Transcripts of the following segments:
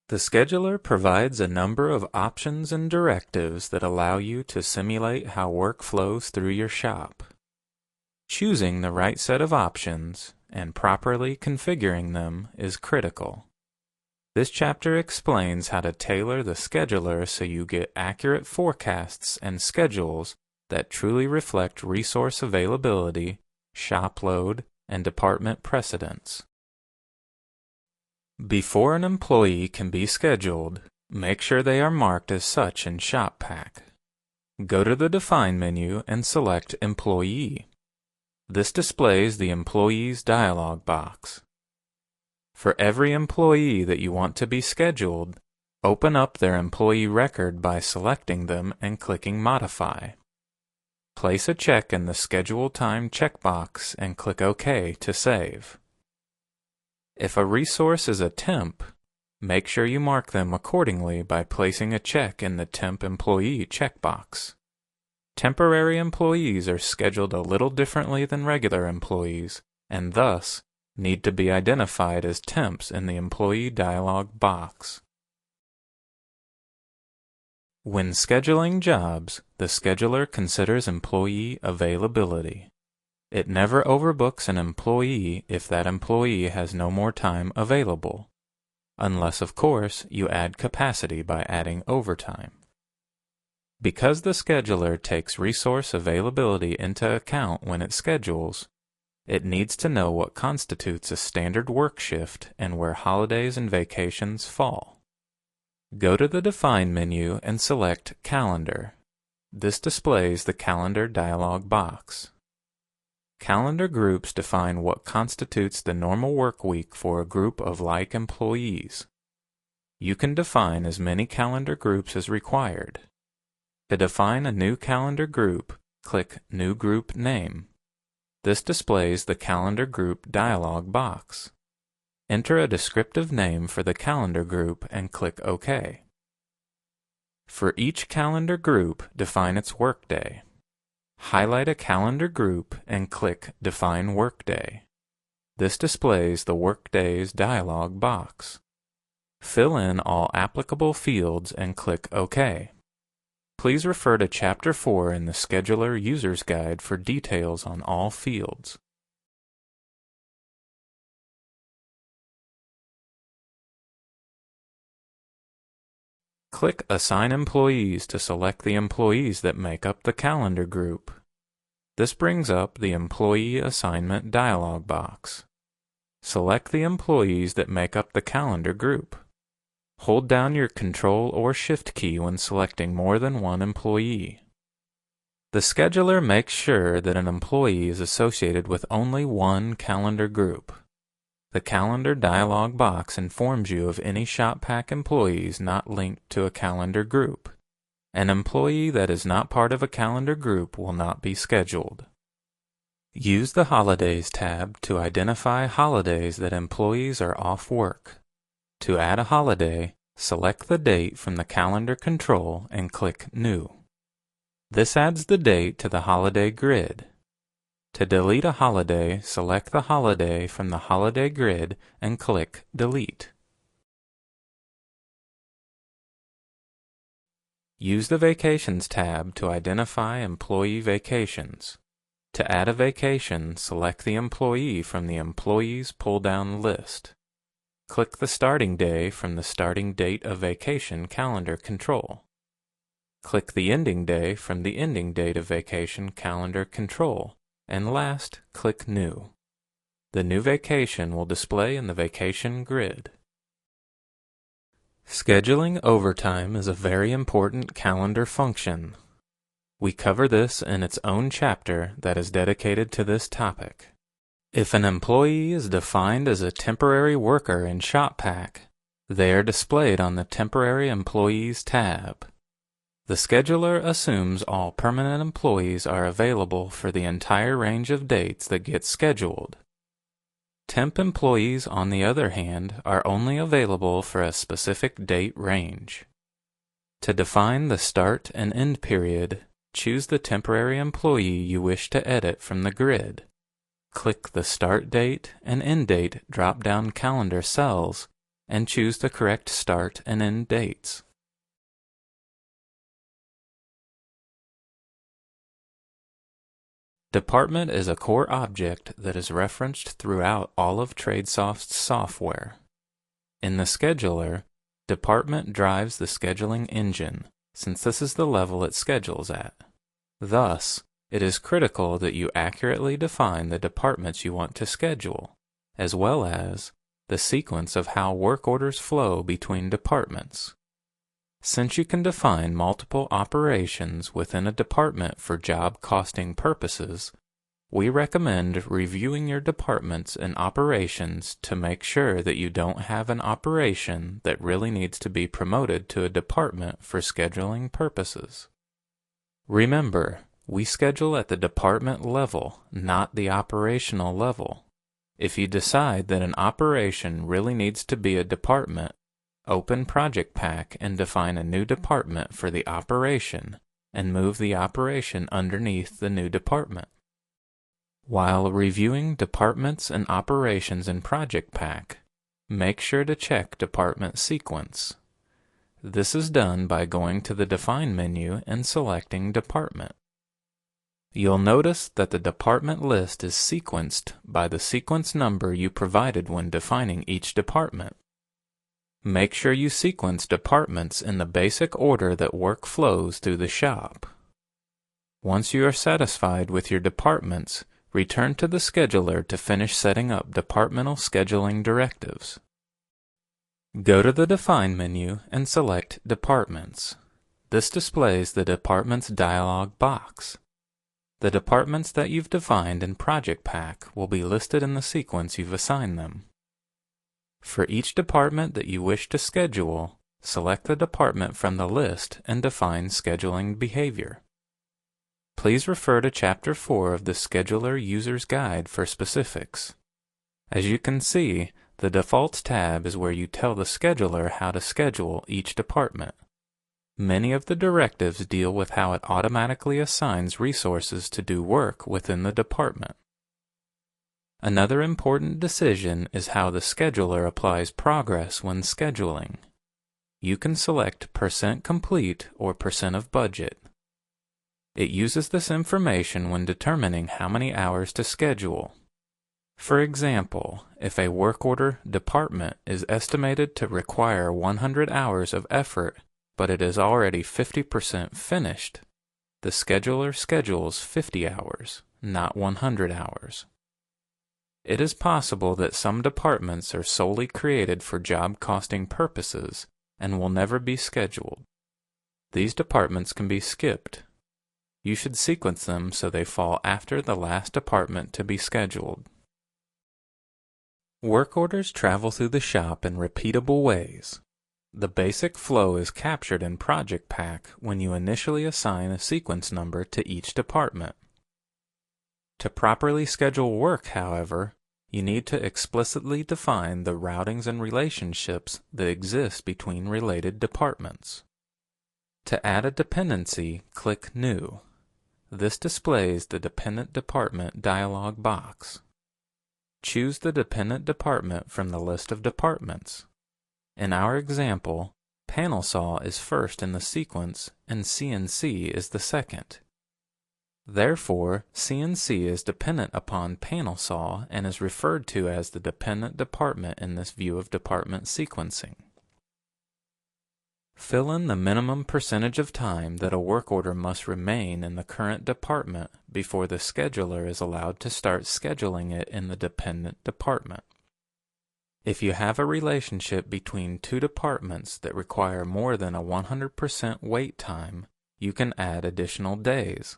The scheduler provides a number of options and directives that allow you to simulate how work flows through your shop. Choosing the right set of options and properly configuring them is critical. This chapter explains how to tailor the scheduler so you get accurate forecasts and schedules that truly reflect resource availability, shop load, and department precedence. Before an employee can be scheduled, make sure they are marked as such in ShopPack. Go to the Define menu and select Employee. This displays the Employees dialog box. For every employee that you want to be scheduled, open up their employee record by selecting them and clicking Modify. Place a check in the Schedule Time checkbox and click OK to save. If a resource is a temp, make sure you mark them accordingly by placing a check in the Temp Employee checkbox. Temporary employees are scheduled a little differently than regular employees, and thus need to be identified as temps in the Employee dialog box. When scheduling jobs, the scheduler considers employee availability. It never overbooks an employee if that employee has no more time available, unless of course you add capacity by adding overtime. Because the scheduler takes resource availability into account when it schedules, it needs to know what constitutes a standard work shift and where holidays and vacations fall. Go to the Define menu and select Calendar. This displays the Calendar dialog box. Calendar groups define what constitutes the normal work week for a group of like employees. You can define as many calendar groups as required. To define a new calendar group, click New Group Name. This displays the Calendar Group dialog box. Enter a descriptive name for the calendar group and click OK. For each calendar group, define its workday. Highlight a calendar group and click Define Workday. This displays the Workdays dialog box. Fill in all applicable fields and click OK. Please refer to Chapter 4 in the Scheduler User's Guide for details on all fields. Click Assign Employees to select the employees that make up the calendar group. This brings up the Employee Assignment dialog box. Select the employees that make up the calendar group. Hold down your Control or Shift key when selecting more than one employee. The scheduler makes sure that an employee is associated with only one calendar group. The Calendar dialog box informs you of any ShopPack employees not linked to a calendar group. An employee that is not part of a calendar group will not be scheduled. Use the Holidays tab to identify holidays that employees are off work. To add a holiday, select the date from the Calendar control and click New. This adds the date to the holiday grid. To delete a holiday, select the holiday from the holiday grid and click Delete. Use the Vacations tab to identify employee vacations. To add a vacation, select the employee from the Employees pull-down list. Click the starting day from the Starting Date of Vacation calendar control. Click the ending day from the Ending Date of Vacation calendar control. And last, click New. The new vacation will display in the vacation grid. Scheduling overtime is a very important calendar function. We cover this in its own chapter that is dedicated to this topic. If an employee is defined as a temporary worker in ShopPack, they are displayed on the Temporary Employees tab. The scheduler assumes all permanent employees are available for the entire range of dates that get scheduled. Temp employees, on the other hand, are only available for a specific date range. To define the start and end period, choose the temporary employee you wish to edit from the grid. Click the Start Date and End Date drop-down calendar cells and choose the correct start and end dates. Department is a core object that is referenced throughout all of TradeSoft's software. In the scheduler, Department drives the scheduling engine, since this is the level it schedules at. Thus, it is critical that you accurately define the departments you want to schedule, as well as the sequence of how work orders flow between departments. Since you can define multiple operations within a department for job costing purposes, we recommend reviewing your departments and operations to make sure that you don't have an operation that really needs to be promoted to a department for scheduling purposes. Remember, we schedule at the department level, not the operational level. If you decide that an operation really needs to be a department, open Project Pack and define a new department for the operation and move the operation underneath the new department. While reviewing departments and operations in Project Pack, make sure to check Department Sequence. This is done by going to the Define menu and selecting Department. You'll notice that the department list is sequenced by the sequence number you provided when defining each department. Make sure you sequence departments in the basic order that work flows through the shop. Once you are satisfied with your departments, return to the scheduler to finish setting up departmental scheduling directives. Go to the Define menu and select Departments. This displays the Departments dialog box. The departments that you've defined in Project Pack will be listed in the sequence you've assigned them. For each department that you wish to schedule, select the department from the list and define scheduling behavior. Please refer to Chapter 4 of the Scheduler User's Guide for specifics. As you can see, the Defaults tab is where you tell the scheduler how to schedule each department. Many of the directives deal with how it automatically assigns resources to do work within the department. Another important decision is how the scheduler applies progress when scheduling. You can select % complete or % of budget. It uses this information when determining how many hours to schedule. For example, if a work order department is estimated to require 100 hours of effort, but it is already 50% finished, the scheduler schedules 50 hours, not 100 hours. It is possible that some departments are solely created for job costing purposes and will never be scheduled. These departments can be skipped. You should sequence them so they fall after the last department to be scheduled. Work orders travel through the shop in repeatable ways. The basic flow is captured in Project Pack when you initially assign a sequence number to each department. To properly schedule work, however, you need to explicitly define the routings and relationships that exist between related departments. To add a dependency, click New. This displays the Dependent Department dialog box. Choose the dependent department from the list of departments. In our example, Panel Saw is first in the sequence and CNC is the second. Therefore, CNC is dependent upon Panel Saw and is referred to as the dependent department in this view of department sequencing. Fill in the minimum percentage of time that a work order must remain in the current department before the scheduler is allowed to start scheduling it in the dependent department. If you have a relationship between two departments that require more than a 100% wait time, you can add additional days.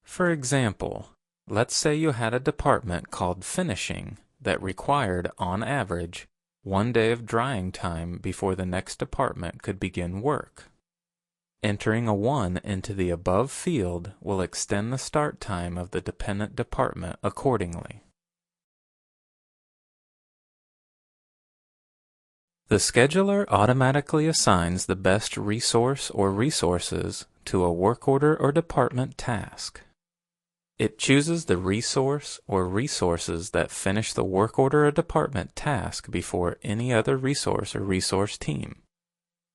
For example, let's say you had a department called Finishing that required, on average, 1 day of drying time before the next department could begin work. Entering a 1 into the above field will extend the start time of the dependent department accordingly. The scheduler automatically assigns the best resource or resources to a work order or department task. It chooses the resource or resources that finish the work order or department task before any other resource or resource team.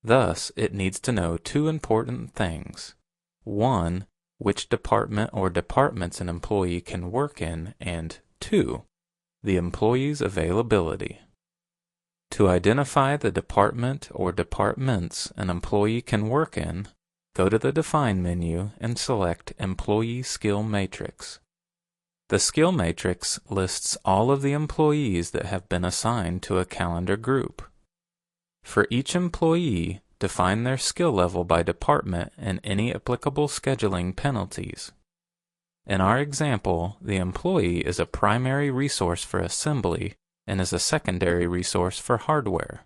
Thus, it needs to know two important things. 1. Which department or departments an employee can work in, and 2. The employee's availability. To identify the department or departments an employee can work in, go to the Define menu and select Employee Skill Matrix. The skill matrix lists all of the employees that have been assigned to a calendar group. For each employee, define their skill level by department and any applicable scheduling penalties. In our example, the employee is a primary resource for assembly and is a secondary resource for hardware.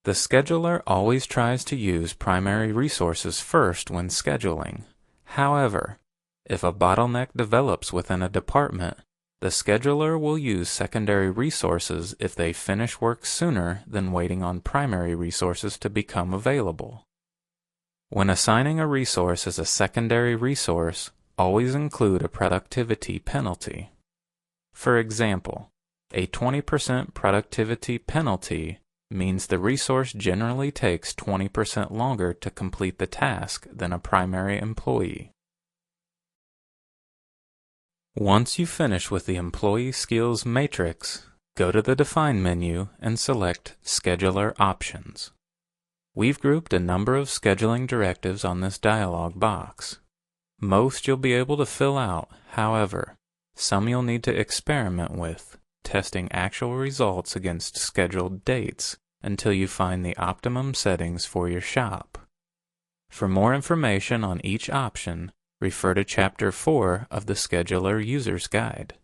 The scheduler always tries to use primary resources first when scheduling. However, if a bottleneck develops within a department, the scheduler will use secondary resources if they finish work sooner than waiting on primary resources to become available. When assigning a resource as a secondary resource, always include a productivity penalty. For example, a 20% productivity penalty means the resource generally takes 20% longer to complete the task than a primary employee. Once you finish with the Employee Skills Matrix, go to the Define menu and select Scheduler Options. We've grouped a number of scheduling directives on this dialog box. Most you'll be able to fill out, however, some you'll need to experiment with, testing actual results against scheduled dates until you find the optimum settings for your shop. For more information on each option, refer to Chapter 4 of the Scheduler User's Guide.